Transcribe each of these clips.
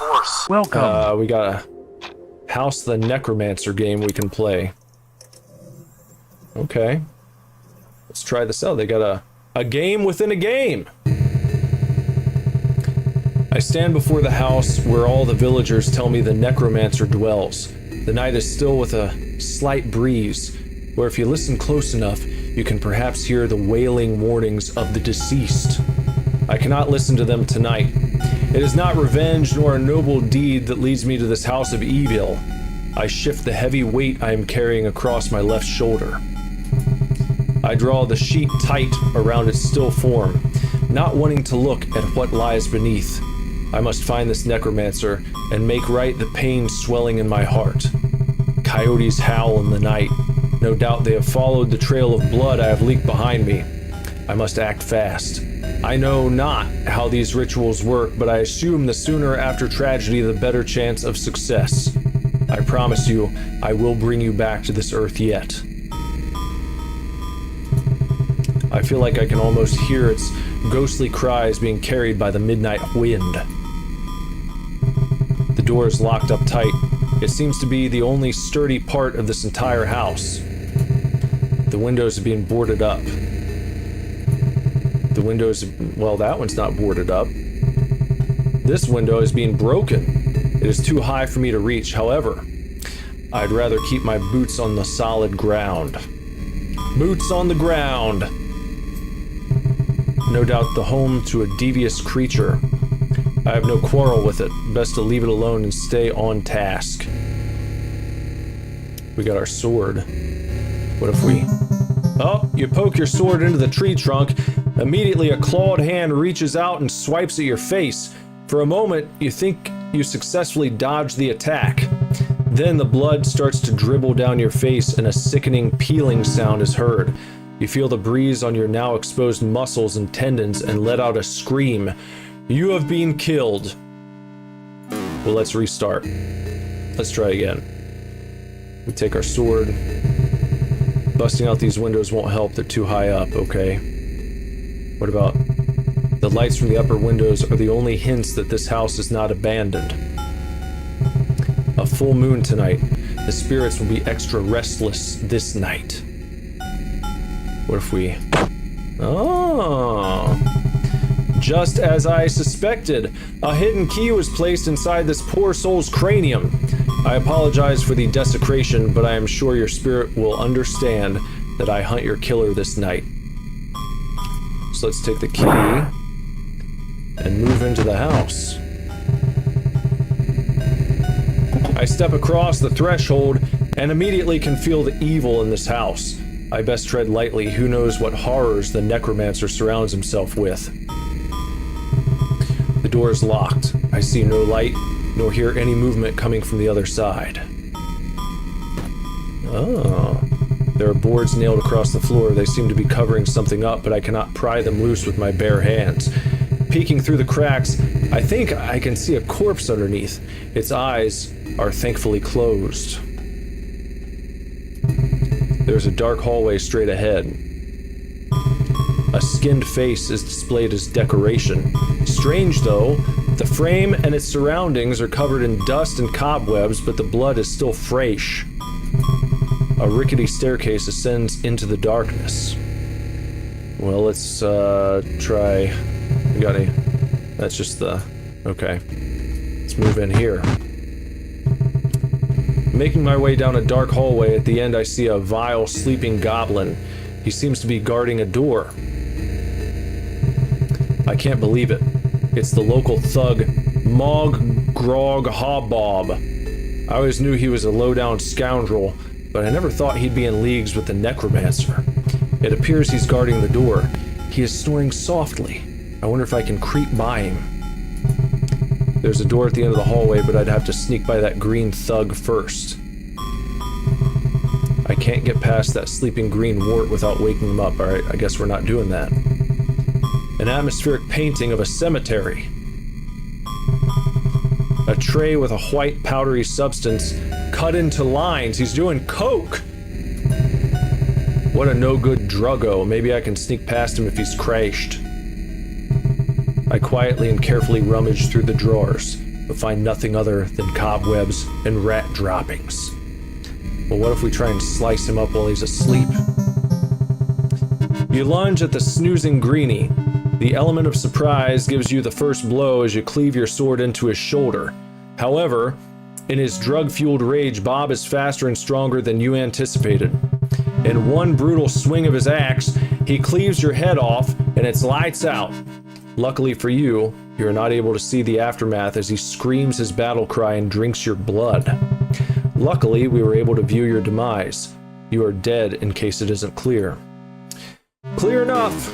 force. Welcome. We got a House the Necromancer game we can play. Okay. Let's try this out. They got a game within a game. I stand before the house where all the villagers tell me the Necromancer dwells. The night is still with a slight breeze, where if you listen close enough, you can perhaps hear the wailing warnings of the deceased. I cannot listen to them tonight. It is not revenge nor a noble deed that leads me to this house of evil. I shift the heavy weight I am carrying across my left shoulder. I draw the sheet tight around its still form, not wanting to look at what lies beneath. I must find this Necromancer and make right the pain swelling in my heart. Coyotes howl in the night. No doubt they have followed the trail of blood I have leaked behind me. I must act fast. I know not how these rituals work, but I assume the sooner after tragedy the better chance of success. I promise you, I will bring you back to this earth yet. I feel like I can almost hear its ghostly cries being carried by the midnight wind. The door is locked up tight. It seems to be the only sturdy part of this entire house. The windows are being boarded up. The windows, well, that one's not boarded up. This window is being broken. It is too high for me to reach. However, I'd rather keep my boots on the solid ground. Boots on the ground. No doubt the home to a devious creature. I have no quarrel with it. Best to leave it alone and stay on task. We got our sword. What if we... Oh, you poke your sword into the tree trunk. Immediately a clawed hand reaches out and swipes at your face. For a moment, you think you successfully dodged the attack. Then the blood starts to dribble down your face and a sickening peeling sound is heard. You feel the breeze on your now exposed muscles and tendons and let out a scream. You have been killed. Well, let's restart. Let's try again. We take our sword. Busting out these windows won't help, they're too high up, okay. What about... The lights from the upper windows are the only hints that this house is not abandoned. A full moon tonight. The spirits will be extra restless this night. What if we... Oh... Just as I suspected, a hidden key was placed inside this poor soul's cranium. I apologize for the desecration, but I am sure your spirit will understand that I hunt your killer this night. So let's take the key and move into the house. I step across the threshold and immediately can feel the evil in this house. I best tread lightly. Who knows what horrors the Necromancer surrounds himself with. The door is locked. I see no light, nor hear any movement coming from the other side. Oh. There are boards nailed across the floor. They seem to be covering something up, but I cannot pry them loose with my bare hands. Peeking through the cracks, I think I can see a corpse underneath. Its eyes are thankfully closed. There's a dark hallway straight ahead. A skinned face is displayed as decoration. Strange though, the frame and its surroundings are covered in dust and cobwebs, but the blood is still fresh. A rickety staircase ascends into the darkness. Well, let's try... We got any... That's just the... Okay. Let's move in here. Making my way down a dark hallway, at the end I see a vile, sleeping goblin. He seems to be guarding a door. I can't believe it. It's the local thug, Mog Grog Hobbob. I always knew he was a low-down scoundrel, but I never thought he'd be in leagues with the Necromancer. It appears he's guarding the door. He is snoring softly. I wonder if I can creep by him. There's a door at the end of the hallway, but I'd have to sneak by that green thug first. I can't get past that sleeping green wart without waking him up. Alright, I guess we're not doing that. An atmospheric painting of a cemetery. A tray with a white powdery substance cut into lines. He's doing coke! What a no-good druggo. Maybe I can sneak past him if he's crashed. I quietly and carefully rummage through the drawers. but find nothing other than cobwebs and rat droppings. Well, what if we try and slice him up while he's asleep? You lunge at the snoozing greenie. The element of surprise gives you the first blow as you cleave your sword into his shoulder. However, in his drug-fueled rage, Bob is faster and stronger than you anticipated. In one brutal swing of his axe, he cleaves your head off, and it's lights out. Luckily for you, you're not able to see the aftermath as he screams his battle cry and drinks your blood. Luckily, we were able to view your demise. You are dead in case it isn't clear. Clear enough!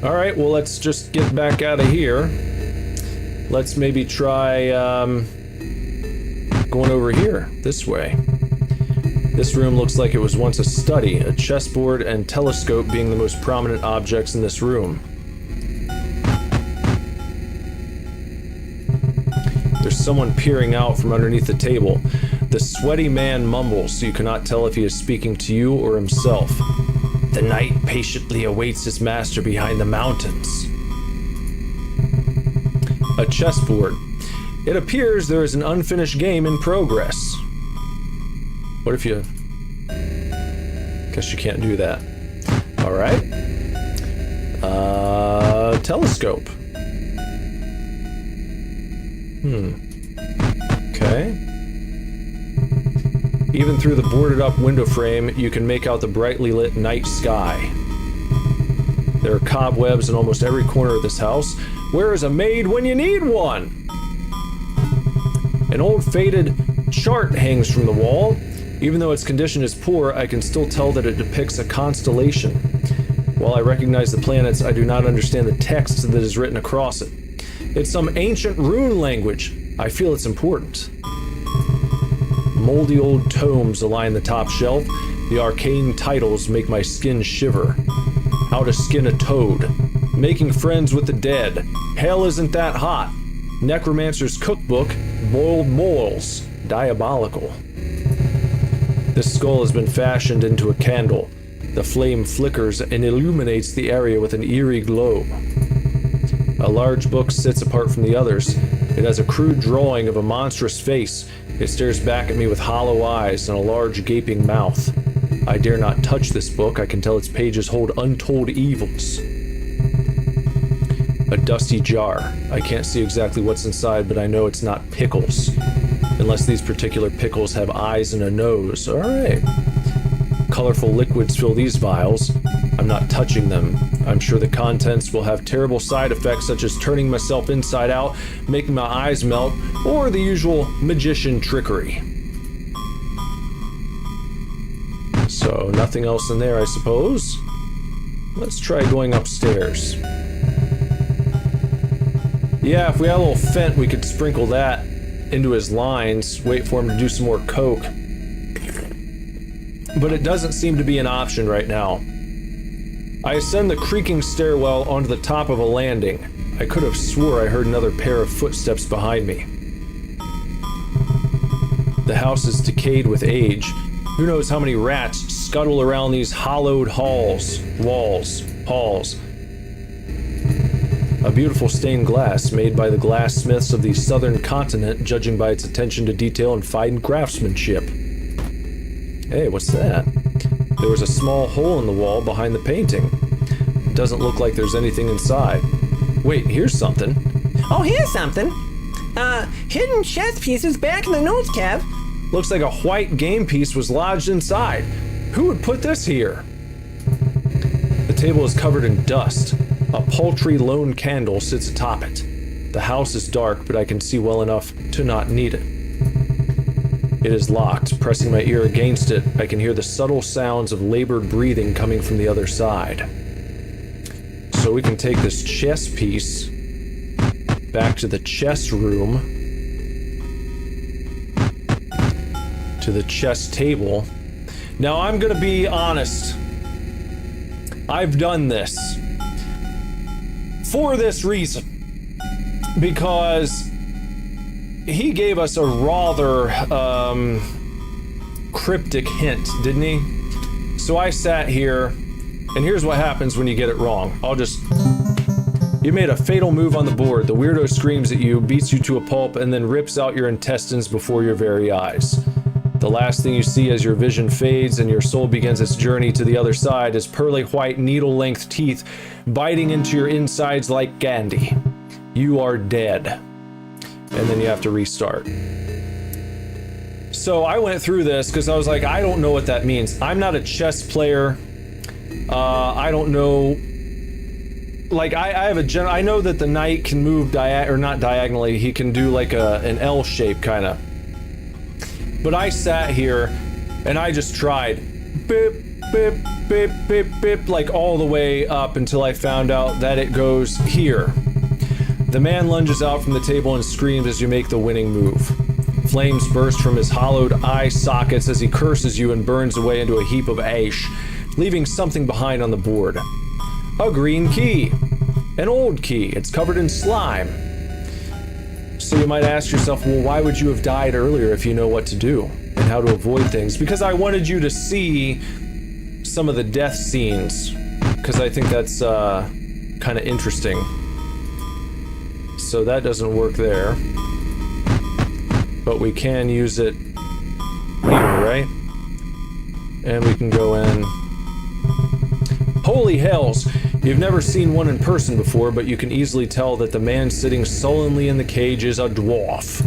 Alright, well, let's just get back out of here. Let's maybe try going over here, this way. This room looks like it was once a study, a chessboard and telescope being the most prominent objects in this room. There's someone peering out from underneath the table. The sweaty man mumbles, so you cannot tell if he is speaking to you or himself. The knight patiently awaits his master behind the mountains. A chessboard. It appears there is an unfinished game in progress. What if you... Guess you can't do that. Alright. Telescope. Okay. Even through the boarded up window frame, you can make out the brightly lit night sky. There are cobwebs in almost every corner of this house. Where is a maid when you need one? An old faded chart hangs from the wall. Even though its condition is poor, I can still tell that it depicts a constellation. While I recognize the planets, I do not understand the text that is written across it. It's some ancient rune language. I feel it's important. Moldy old tomes align the top shelf. The arcane titles make my skin shiver. How to skin a toad. Making friends with the dead. Hell isn't that hot. Necromancer's cookbook. Boiled moles. Diabolical. This skull has been fashioned into a candle. The flame flickers and illuminates the area with an eerie glow. A large book sits apart from the others. It has a crude drawing of a monstrous face. It stares back at me with hollow eyes and a large gaping mouth. I dare not touch this book. I can tell its pages hold untold evils. A dusty jar. I can't see exactly what's inside, but I know it's not pickles. Unless these particular pickles have eyes and a nose. Alright. Colorful liquids fill these vials. I'm not touching them. I'm sure the contents will have terrible side effects such as turning myself inside out, making my eyes melt, or the usual magician trickery. So, nothing else in there, I suppose. Let's try going upstairs. Yeah, if we had a little fent, we could sprinkle that into his lines, wait for him to do some more coke. But it doesn't seem to be an option right now. I ascend the creaking stairwell onto the top of a landing. I could have swore I heard another pair of footsteps behind me. The house is decayed with age. Who knows how many rats scuttle around these hollowed walls. A beautiful stained glass made by the glassmiths of the southern continent, judging by its attention to detail and fine craftsmanship. Hey, what's that? There was a small hole in the wall behind the painting. It doesn't look like there's anything inside. Wait, here's something. Oh, here's something. Hidden chess pieces back in the notes, Kev. Looks like a white game piece was lodged inside. Who would put this here? The table is covered in dust. A paltry lone candle sits atop it. The house is dark, but I can see well enough to not need it. It is locked. Pressing my ear against it, I can hear the subtle sounds of labored breathing coming from the other side. So we can take this chess piece back to the chess room, to the chess table. Now I'm gonna be honest. I've done this for this reason. Because he gave us a rather cryptic hint, didn't he? So I sat here, and here's what happens when you get it wrong. You made a fatal move on the board. The weirdo screams at you, beats you to a pulp, and then rips out your intestines before your very eyes. The last thing you see as your vision fades and your soul begins its journey to the other side is pearly white needle-length teeth biting into your insides like candy. You are dead. And then you have to restart. So I went through this because I was like, I don't know what that means. I'm not a chess player. I don't know. Like, I have a I know that the knight can move or not diagonally. He can do like an L shape kind of. But I sat here and I just tried bip, bip, bip, bip, bip, like all the way up until I found out that it goes here. The man lunges out from the table and screams as you make the winning move. Flames burst from his hollowed eye sockets as he curses you and burns away into a heap of ash, leaving something behind on the board. A green key. An old key. It's covered in slime. So you might ask yourself, well, why would you have died earlier if you know what to do and how to avoid things? Because I wanted you to see some of the death scenes, because I think that's kind of interesting. So that doesn't work there. But we can use it here, right? And we can go in. Holy hells! You've never seen one in person before, but you can easily tell that the man sitting sullenly in the cage is a dwarf.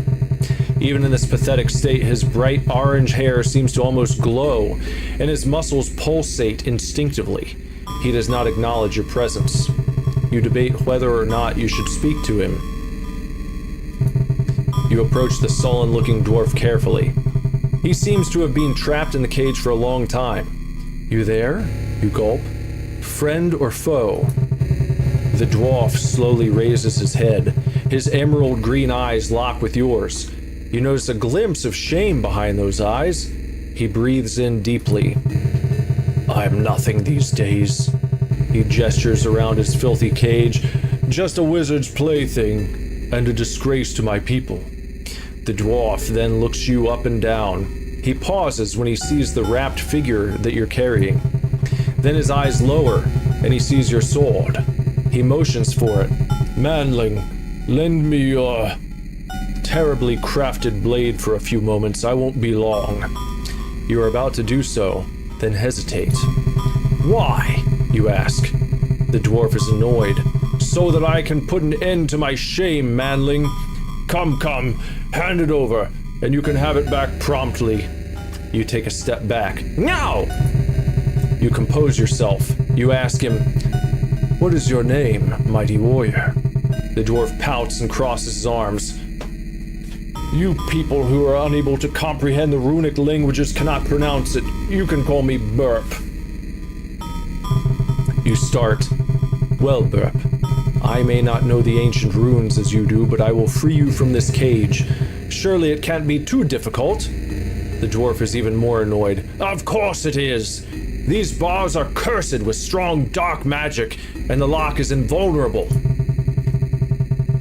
Even in this pathetic state, his bright orange hair seems to almost glow, and his muscles pulsate instinctively. He does not acknowledge your presence. You debate whether or not you should speak to him. You approach the sullen-looking dwarf carefully. He seems to have been trapped in the cage for a long time. You there? You gulp. Friend or foe? The dwarf slowly raises his head. His emerald green eyes lock with yours. You notice a glimpse of shame behind those eyes. He breathes in deeply. I'm nothing these days. He gestures around his filthy cage. Just a wizard's plaything, and a disgrace to my people. The dwarf then looks you up and down. He pauses when he sees the wrapped figure that you're carrying. Then his eyes lower, and he sees your sword. He motions for it. Manling, lend me your terribly crafted blade for a few moments. I won't be long. You are about to do so, then hesitate. Why? You ask. The dwarf is annoyed. So that I can put an end to my shame, Manling. Come, hand it over, and you can have it back promptly. You take a step back. Now! You compose yourself. You ask him, what is your name, mighty warrior? The dwarf pouts and crosses his arms. You people who are unable to comprehend the runic languages cannot pronounce it. You can call me Burp. You start. Well, Burp, I may not know the ancient runes as you do, but I will free you from this cage. Surely it can't be too difficult. The dwarf is even more annoyed. Of course it is. These bars are cursed with strong dark magic, and the lock is invulnerable.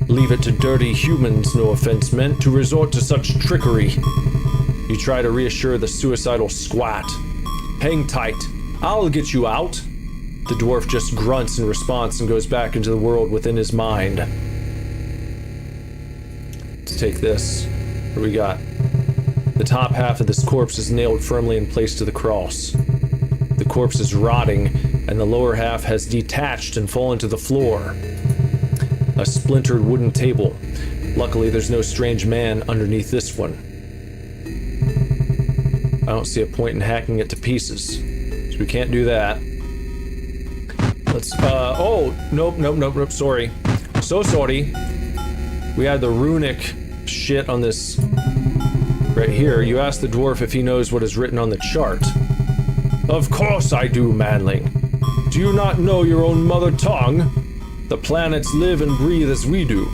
Leave it to dirty humans, no offense meant, to resort to such trickery. You try to reassure the suicidal squat. Hang tight. I'll get you out. The dwarf just grunts in response and goes back into the world within his mind. Let's take this. What do we got? The top half of this corpse is nailed firmly in place to the cross. The corpse is rotting, and the lower half has detached and fallen to the floor. A splintered wooden table. Luckily, there's no strange man underneath this one. I don't see a point in hacking it to pieces, so we can't do that. Let's, oh, nope, sorry. So sorry. We had the runic shit on this right here. You ask the dwarf if he knows what is written on the chart. Of course I do, Manling. Do you not know your own mother tongue? The planets live and breathe as we do.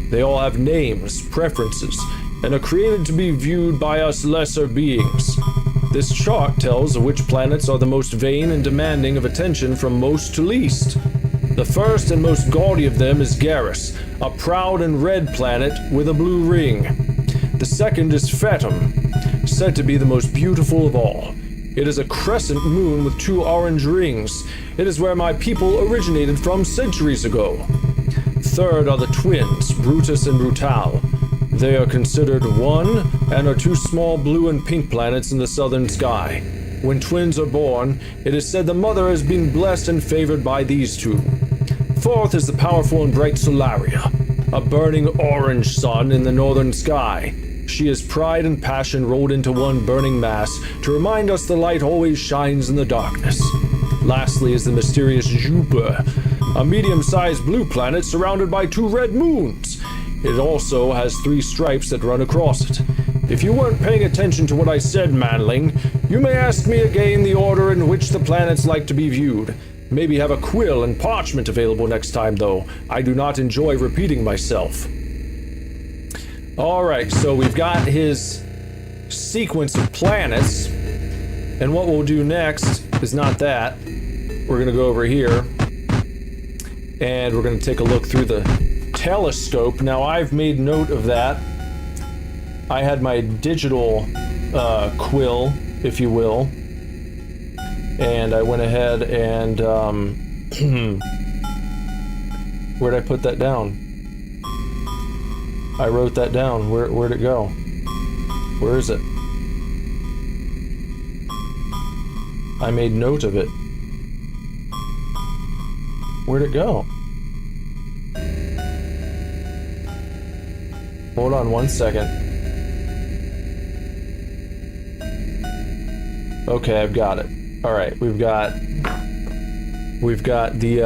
They all have names, preferences, and are created to be viewed by us lesser beings. This chart tells which planets are the most vain and demanding of attention from most to least. The first and most gaudy of them is Garrus, a proud and red planet with a blue ring. The second is Fathom, said to be the most beautiful of all. It is a crescent moon with 2 orange rings. It is where my people originated from centuries ago. third are the twins, Brutus and Brutal. They are considered one and are two small blue and pink planets in the southern sky. When twins are born, it is said the mother has been blessed and favored by these two. Fourth is the powerful and bright Solaria, a burning orange sun in the northern sky. She is pride and passion rolled into one burning mass to remind us the light always shines in the darkness. Lastly is the mysterious Jupiter, a medium-sized blue planet surrounded by two red moons. It also has 3 stripes that run across it. If you weren't paying attention to what I said, manling, you may ask me again the order in which the planets like to be viewed. Maybe have a quill and parchment available next time, though. I do not enjoy repeating myself. Alright, so we've got his sequence of planets, and what we'll do next is not that. We're going to go over here, and we're going to take a look through the telescope. Now, I've made note of that. I had my digital quill, if you will, and I went ahead and where'd I put that down? I wrote that down. Where'd it go? Where is it? I made note of it. Where'd it go? Hold on one second. Okay, I've got it. Alright, we've got the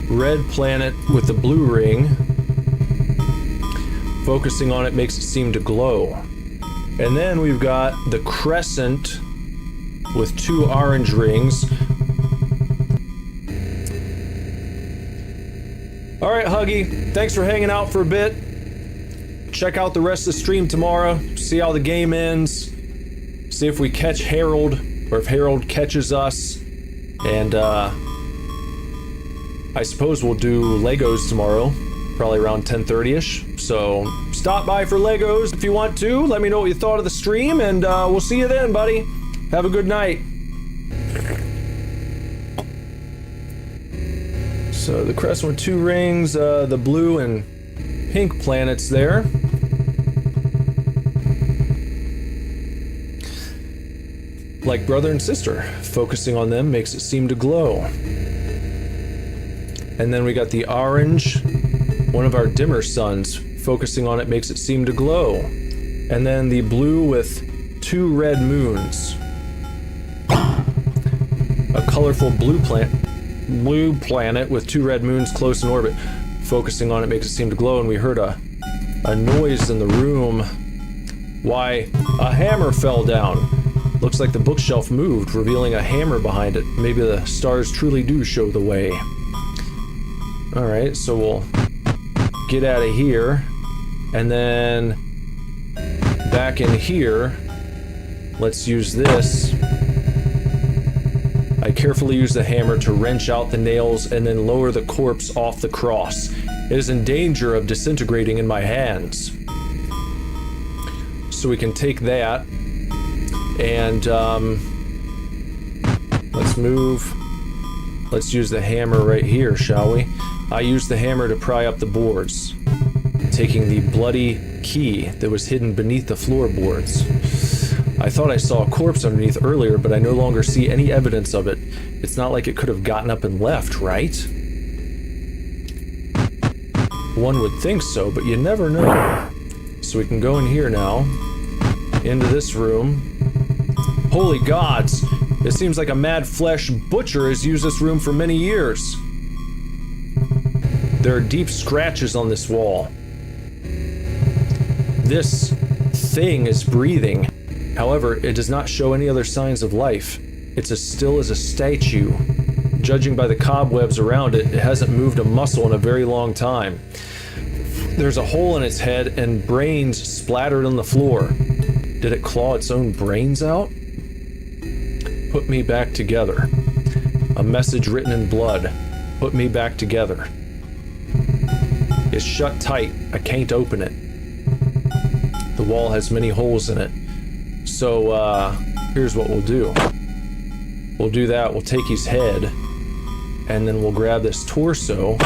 red planet with the blue ring. Focusing on it makes it seem to glow. And then we've got the crescent with 2 orange rings. Alright, Huggy, thanks for hanging out for a bit. Check out the rest of the stream tomorrow, see how the game ends, see if we catch Harold, or if Harold catches us, and I suppose we'll do Legos tomorrow, probably around 10:30ish. So stop by for Legos if you want to. Let me know what you thought of the stream, and we'll see you then, buddy. Have a good night. So the crescent with 2 rings, the blue and pink planets there. Like brother and sister, focusing on them makes it seem to glow. And then we got the orange, one of our dimmer suns, focusing on it makes it seem to glow. And then the blue with 2 red moons. A colorful blue planet with 2 red moons close in orbit. Focusing on it makes it seem to glow, and we heard a noise in the room. Why, a hammer fell down. Looks like the bookshelf moved, revealing a hammer behind it. Maybe the stars truly do show the way. Alright, so we'll get out of here. And then back in here, let's use this. I carefully use the hammer to wrench out the nails and then lower the corpse off the cross. It is in danger of disintegrating in my hands. So we can take that and let's move. Let's use the hammer right here, shall we? I used the hammer to pry up the boards, taking the bloody key that was hidden beneath the floorboards. I thought I saw a corpse underneath earlier, but I no longer see any evidence of it. It's not like it could have gotten up and left, right? One would think so, but you never know. So we can go in here now, into this room. Holy gods! It seems like a mad flesh butcher has used this room for many years. There are deep scratches on this wall. This thing is breathing. However, it does not show any other signs of life. It's as still as a statue. Judging by the cobwebs around it, it hasn't moved a muscle in a very long time. There's a hole in its head and brains splattered on the floor. Did it claw its own brains out? Put me back together. A message written in blood. Put me back together. It's shut tight. I can't open it. The wall has many holes in it. So, here's what we'll do. We'll do that. We'll take his head, and then we'll grab this torso,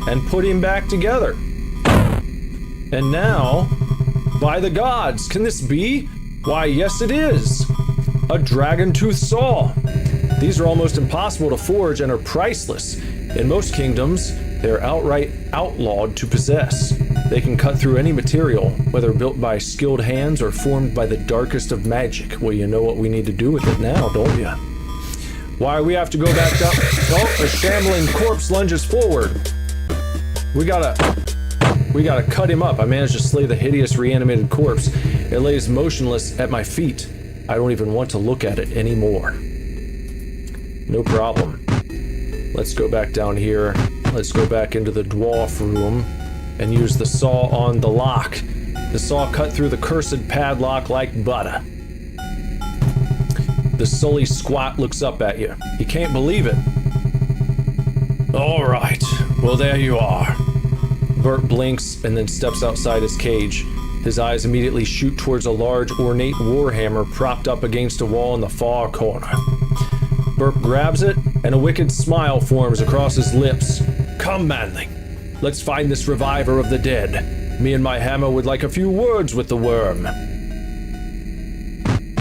and put him back together. And now, by the gods, can this be? Why, yes it is. A dragon-tooth saw. These are almost impossible to forge and are priceless. In most kingdoms, they're outright outlawed to possess. They can cut through any material, whether built by skilled hands or formed by the darkest of magic. Well, you know what we need to do with it now, don't you? Why, we have to go back up. Oh, a shambling corpse lunges forward. We gotta cut him up. I managed to slay the hideous reanimated corpse. It lays motionless at my feet. I don't even want to look at it anymore. No problem. Let's go back down here. Let's go back into the dwarf room and use the saw on the lock. The saw cut through the cursed padlock like butter. The sully squat looks up at you. He can't believe it. All right, well there you are. Bert blinks and then steps outside his cage. His eyes immediately shoot towards a large ornate warhammer propped up against a wall in the far corner. Burp grabs it, and a wicked smile forms across his lips. Come, manling. Let's find this reviver of the dead. Me and my hammer would like a few words with the worm.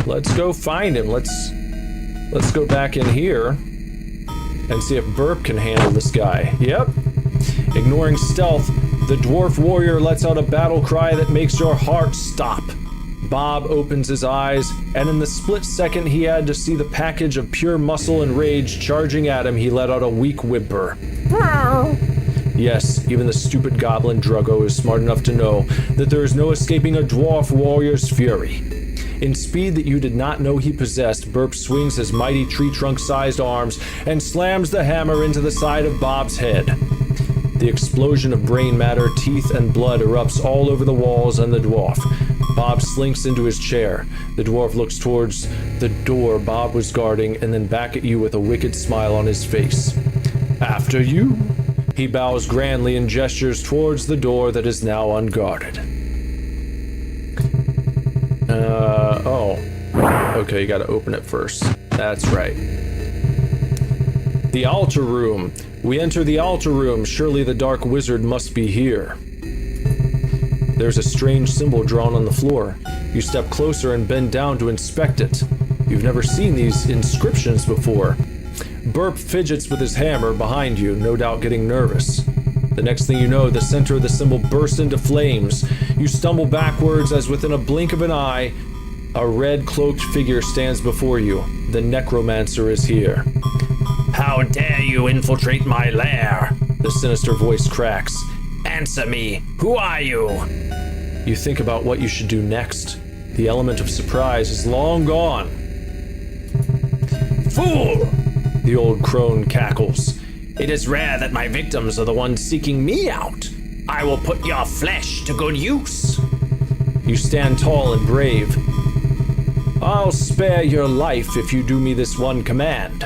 Let's go find him. Let's go back in here and see if Burp can handle this guy. Yep. Ignoring stealth, the dwarf warrior lets out a battle cry that makes your heart stop. Bob opens his eyes, and in the split second he had to see the package of pure muscle and rage charging at him, he let out a weak whimper. Yes, even the stupid goblin Druggo is smart enough to know that there is no escaping a dwarf warrior's fury. In speed that you did not know he possessed, Burp swings his mighty tree trunk-sized arms and slams the hammer into the side of Bob's head. The explosion of brain matter, teeth, and blood erupts all over the walls and the dwarf. Bob slinks into his chair. The dwarf looks towards the door Bob was guarding and then back at you with a wicked smile on his face. After you. He bows grandly and gestures towards the door that is now unguarded. Oh. Okay, you gotta open it first. That's right. The altar room. We enter the altar room. Surely the dark wizard must be here. There's a strange symbol drawn on the floor. You step closer and bend down to inspect it. You've never seen these inscriptions before. Burp fidgets with his hammer behind you, no doubt getting nervous. The next thing you know, the center of the symbol bursts into flames. You stumble backwards as within a blink of an eye, a red cloaked figure stands before you. The Necromancer is here. How dare you infiltrate my lair? The sinister voice cracks. Answer me. Who are you? You think about what you should do next. The element of surprise is long gone. Fool! The old crone cackles. It is rare that my victims are the ones seeking me out. I will put your flesh to good use. You stand tall and brave. I'll spare your life if you do me this one command.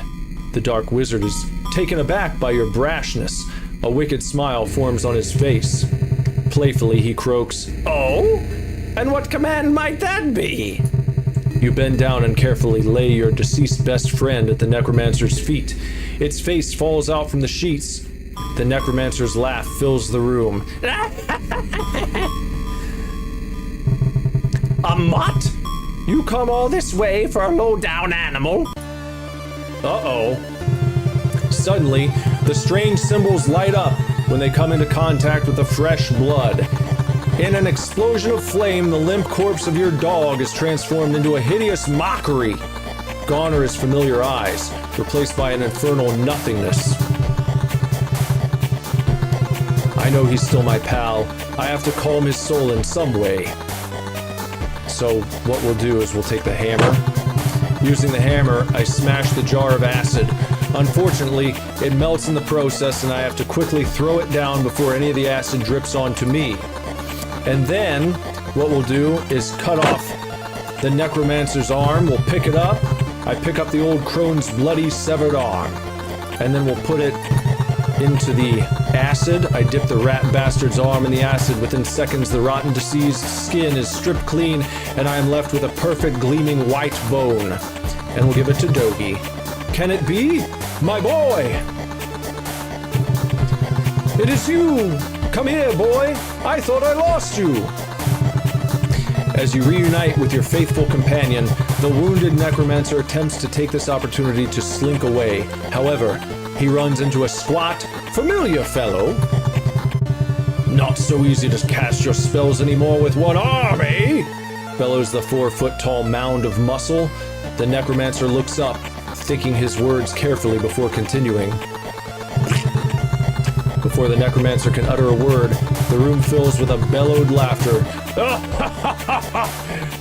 The dark wizard is taken aback by your brashness. A wicked smile forms on his face. Playfully he croaks, Oh? And what command might that be? You bend down and carefully lay your deceased best friend at the Necromancer's feet. Its face falls out from the sheets. The Necromancer's laugh fills the room. A mutt? You come all this way for a low-down animal? Uh-oh. Suddenly, the strange symbols light up when they come into contact with the fresh blood. In an explosion of flame, the limp corpse of your dog is transformed into a hideous mockery. Gone are his familiar eyes, replaced by an infernal nothingness. I know he's still my pal. I have to calm his soul in some way. So what we'll do is we'll take the hammer. Using the hammer, I smash the jar of acid. Unfortunately, it melts in the process and I have to quickly throw it down before any of the acid drips onto me. And then, what we'll do is cut off the Necromancer's arm. We'll pick it up. I pick up the old crone's bloody severed arm. And then we'll put it into the acid. I dip the rat bastard's arm in the acid. Within seconds, the rotten, diseased skin is stripped clean, and I am left with a perfect gleaming white bone. And we'll give it to Dogi. Can it be? My boy! It is you! Come here, boy! I thought I lost you! As you reunite with your faithful companion, the wounded necromancer attempts to take this opportunity to slink away. However, he runs into a squat, familiar fellow. Not so easy to cast your spells anymore with one arm, eh? Bellows the 4-foot-tall mound of muscle. The necromancer looks up, thinking his words carefully before continuing. Before the necromancer can utter a word, the room fills with a bellowed laughter.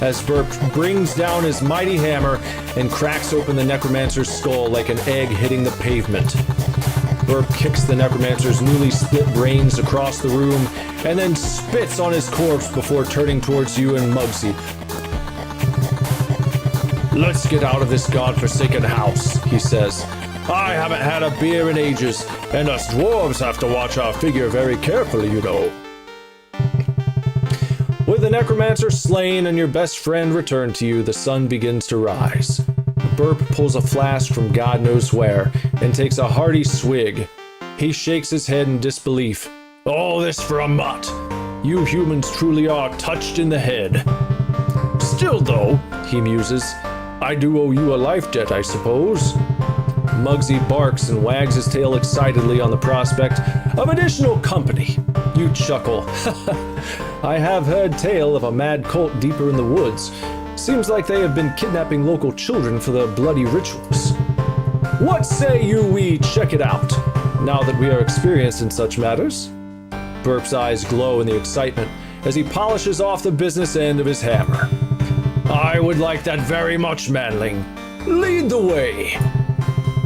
As Burp brings down his mighty hammer and cracks open the necromancer's skull like an egg hitting the pavement. Burp kicks the necromancer's newly split brains across the room and then spits on his corpse before turning towards you and Muggsy. Let's get out of this godforsaken house, he says. I haven't had a beer in ages, and us dwarves have to watch our figure very carefully, you know. With the necromancer slain and your best friend returned to you, the sun begins to rise. Burp pulls a flask from God knows where and takes a hearty swig. He shakes his head in disbelief. All this for a mutt. You humans truly are touched in the head. Still though, he muses, I do owe you a life debt, I suppose. Muggsy barks and wags his tail excitedly on the prospect of additional company. You chuckle. I have heard tale of a mad cult deeper in the woods. Seems like they have been kidnapping local children for their bloody rituals. What say you we check it out, now that we are experienced in such matters? Burp's eyes glow in the excitement as he polishes off the business end of his hammer. I would like that very much, manling. Lead the way.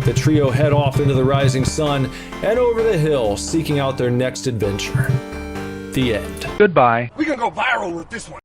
The trio head off into the rising sun and over the hill, seeking out their next adventure. The end. Goodbye. We can go viral with this one.